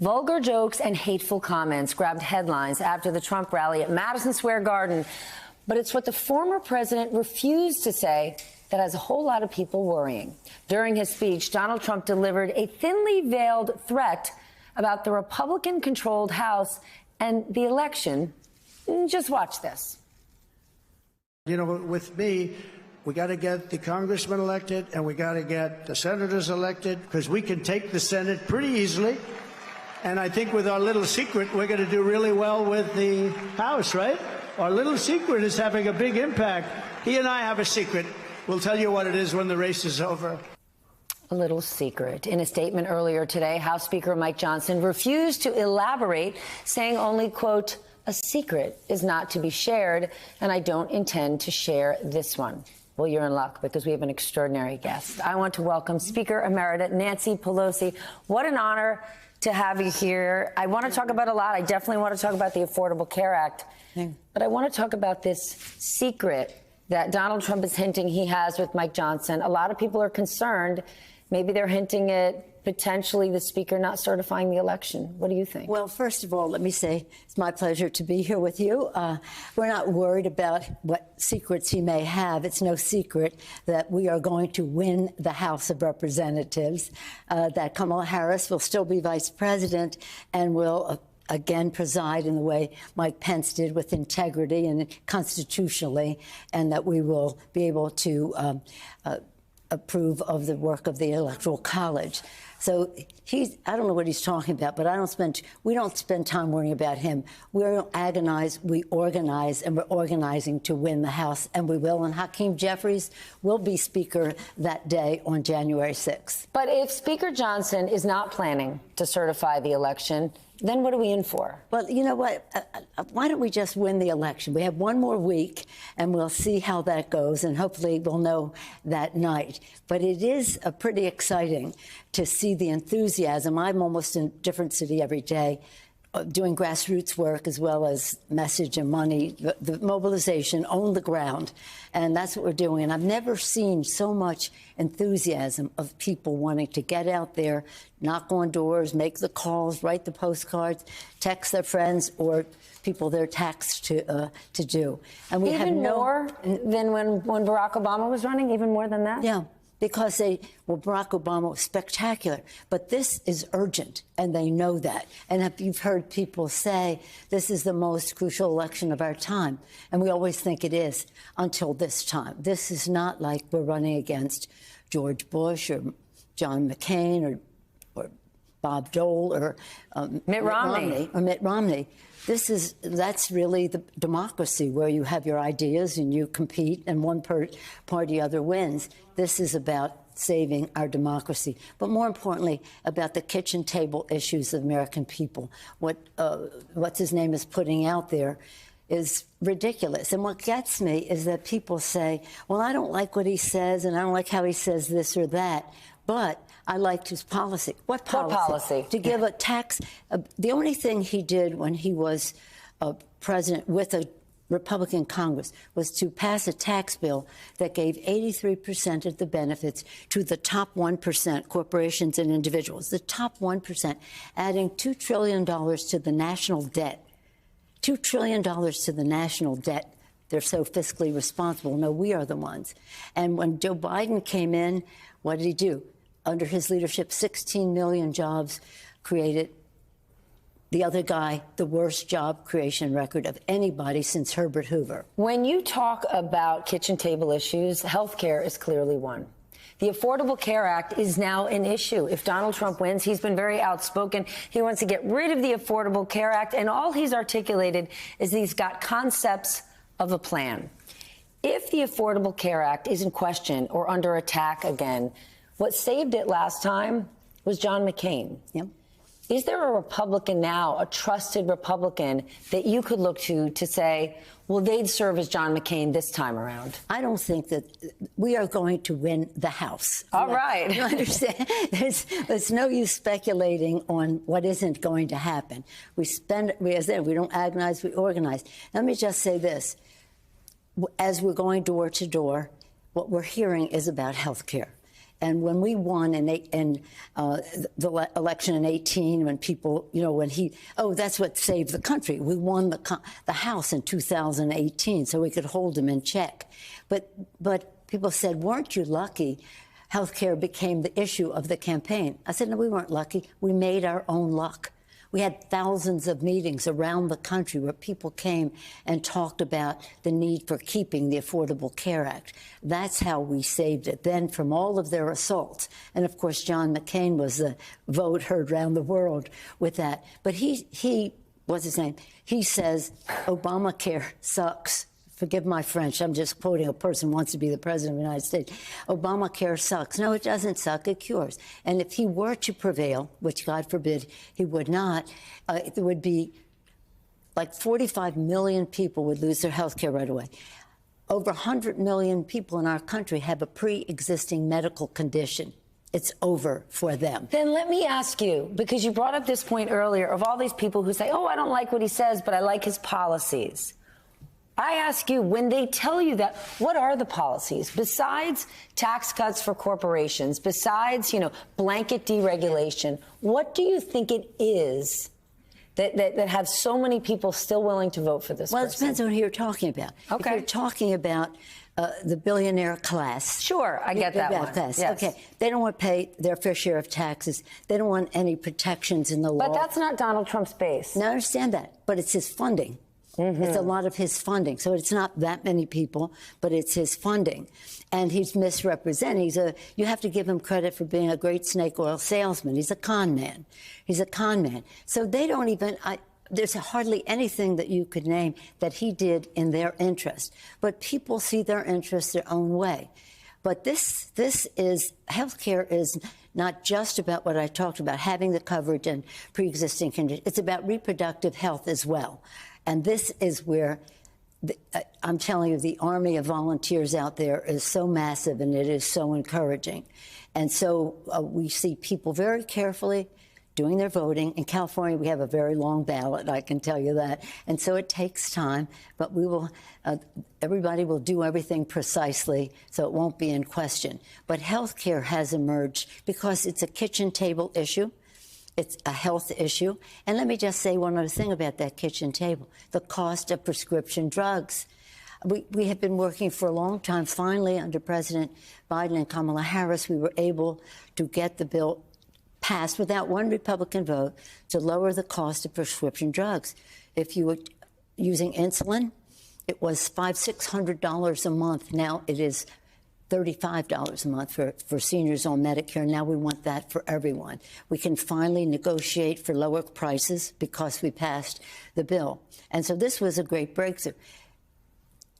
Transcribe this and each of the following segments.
Vulgar jokes and hateful comments grabbed headlines after the Trump rally at Madison Square Garden. But it's what the former president refused to say that has a whole lot of people worrying. During his speech, Donald Trump delivered a thinly veiled threat about the Republican-controlled House and the election. Just watch this. You know, with me, we got to get the congressmen elected and we got to get the senators elected, because we can take the Senate pretty easily. And I think with our little secret, we're going to do really well with the House, right? Our little secret is having a big impact. He and I have a secret. We'll tell you what it is when the race is over. A little secret. In a statement earlier today, House Speaker Mike Johnson refused to elaborate, saying only, quote, "A secret is not to be shared, and I don't intend to share this one." Well, you're in luck, because we have an extraordinary guest. I want to welcome Speaker Emerita Nancy Pelosi. What an honor to have you here. I want to talk about a lot. I definitely want to talk about the Affordable Care Act. But I want to talk about this secret that Donald Trump is hinting he has with Mike Johnson. A lot of people are concerned. Maybe they're hinting at potentially the speaker not certifying the election. What do you think? Well, first of all, let me say it's my pleasure to be here with you. We're not worried about what secrets he may have. It's no secret that we are going to win the House of Representatives, that Kamala Harris will still be vice president and will again preside in the way Mike Pence did, with integrity and constitutionally, and that we will be able to approve of the work of the Electoral College. So I don't know what he's talking about, but we don't spend time worrying about him. We agonize, we organize, and we're organizing to win the House, and we will. And Hakeem Jeffries will be Speaker that day on January 6th. But if Speaker Johnson is not planning to certify the election, then what are we in for? Well, you know what? Why don't we just win the election? We have one more week, and we'll see how that goes, and hopefully we'll know that night. But it is pretty exciting to see the enthusiasm. I'm almost in a different city every day, doing grassroots work as well as message and money, the mobilization on the ground. And that's what we're doing. And I've never seen so much enthusiasm of people wanting to get out there, knock on doors, make the calls, write the postcards, text their friends or people they're taxed to do. And we have more than when Barack Obama was running, even more than that? Yeah. Because Barack Obama was spectacular, but this is urgent, and they know that. And if you've heard people say this is the most crucial election of our time, and we always think it is until this time. This is not like we're running against George Bush or John McCain or Bob Dole or Mitt Romney. That's really the democracy, where you have your ideas and you compete and one party other wins. This is about saving our democracy, but more importantly, about the kitchen table issues of American people. What's his name is putting out there is ridiculous. And what gets me is that people say, well, I don't like what he says and I don't like how he says this or that, but I liked his policy. What policy? To give a tax. The only thing he did when he was president with a Republican Congress was to pass a tax bill that gave 83% of the benefits to the top 1%, corporations and individuals. The top 1%, adding $2 trillion to the national debt. $2 trillion to the national debt. They're so fiscally responsible. No, we are the ones. And when Joe Biden came in, what did he do? Under his leadership, 16 million jobs created. The other guy, the worst job creation record of anybody since Herbert Hoover. When you talk about kitchen table issues, health care is clearly one. The Affordable Care Act is now an issue. If Donald Trump wins, he's been very outspoken. He wants to get rid of the Affordable Care Act, and all he's articulated is he's got concepts of a plan. If the Affordable Care Act is in question or under attack again, what saved it last time was John McCain. Yep. Is there a Republican now, a trusted Republican, that you could look to say, well, they'd serve as John McCain this time around? I don't think that we are going to win the House. All right. You understand? There's no use speculating on what isn't going to happen. As I said, we don't agonize, we organize. Let me just say this. As we're going door to door, what we're hearing is about health care. And when we won in the election in 18, when people, that's what saved the country. We won the House in 2018, so we could hold him in check. But people said, weren't you lucky? Healthcare became the issue of the campaign. I said, no, we weren't lucky. We made our own luck. We had thousands of meetings around the country where people came and talked about the need for keeping the Affordable Care Act. That's how we saved it then from all of their assaults. And, of course, John McCain was the vote heard around the world with that. But he what's his name? He says Obamacare sucks. Forgive my French. I'm just quoting a person who wants to be the president of the United States. Obamacare sucks. No, it doesn't suck. It cures. And if he were to prevail, which God forbid he would not, there would be like 45 million people would lose their health care right away. Over 100 million people in our country have a pre-existing medical condition. It's over for them. Then let me ask you, because you brought up this point earlier of all these people who say, oh, I don't like what he says, but I like his policies. I ask you, when they tell you that, what are the policies besides tax cuts for corporations, besides, blanket deregulation? What do you think it is that have so many people still willing to vote for this person? Well, it depends on who you're talking about. Okay. If you're talking about the billionaire class. Sure, I get that one. Class. Yes. Okay, they don't want to pay their fair share of taxes. They don't want any protections in the law. But that's not Donald Trump's base. No, I understand that, but it's his funding. Mm-hmm. It's a lot of his funding. So it's not that many people, but it's his funding. And he's misrepresenting. You have to give him credit for being a great snake oil salesman. He's a con man. He's a con man. So they don't even, there's hardly anything that you could name that he did in their interest. But people see their interests their own way. But this is, healthcare is not just about what I talked about, having the coverage and pre-existing conditions. It's about reproductive health as well. And this is where, I'm telling you, the army of volunteers out there is so massive and it is so encouraging. And so we see people very carefully doing their voting. In California, we have a very long ballot, I can tell you that. And so it takes time, but we will, everybody will do everything precisely so it won't be in question. But health care has emerged because it's a kitchen table issue. It's a health issue. And let me just say one other thing about that kitchen table, the cost of prescription drugs. We have been working for a long time. Finally, under President Biden and Kamala Harris, we were able to get the bill passed without one Republican vote to lower the cost of prescription drugs. If you were using insulin, it was $500–600 a month. Now it is $35 a month for seniors on Medicare. Now we want that for everyone. We can finally negotiate for lower prices because we passed the bill. And so this was a great breakthrough.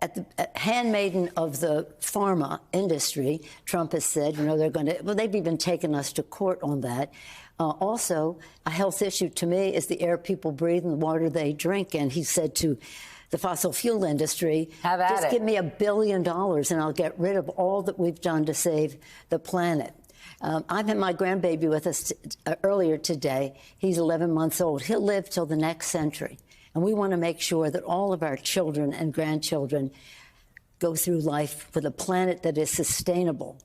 At the handmaiden of the pharma industry, Trump has said, they're going to, well, they've even taken us to court on that. Also, a health issue to me is the air people breathe and the water they drink. And he said to the fossil fuel industry, just give me $1 billion and I'll get rid of all that we've done to save the planet. I had my grandbaby with us earlier today. He's 11 months old. He'll live till the next century. And we want to make sure that all of our children and grandchildren go through life with a planet that is sustainable,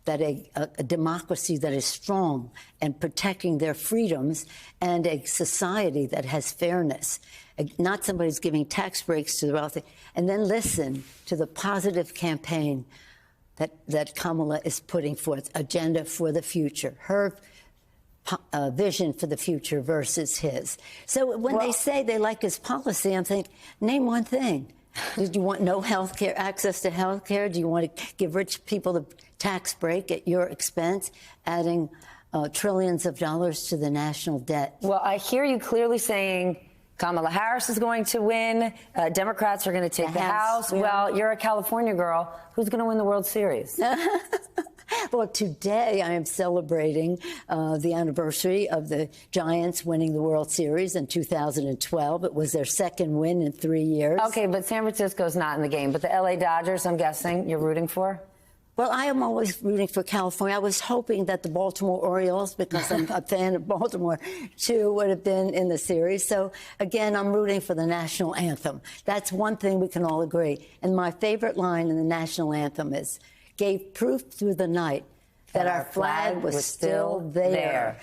that a democracy that is strong and protecting their freedoms, and a society that has fairness. Not somebody who's giving tax breaks to the wealthy. And then listen to the positive campaign that Kamala is putting forth, agenda for the future, her vision for the future versus his. So when they say they like his policy, I'm thinking, name one thing. Did you want no health care, access to health care? Do you want to give rich people the tax break at your expense, adding trillions of dollars to the national debt? Well, I hear you clearly saying Kamala Harris is going to win. Democrats are going to take the House. Well, you're a California girl. Who's going to win the World Series? Well, today I am celebrating the anniversary of the Giants winning the World Series in 2012. It was their second win in 3 years. Okay, but San Francisco's not in the game. But the L.A. Dodgers, I'm guessing, you're rooting for? Well, I am always rooting for California. I was hoping that the Baltimore Orioles, because I'm a fan of Baltimore, too, would have been in the series. So, again, I'm rooting for the national anthem. That's one thing we can all agree. And my favorite line in the national anthem is, gave proof through the night that our flag was still there.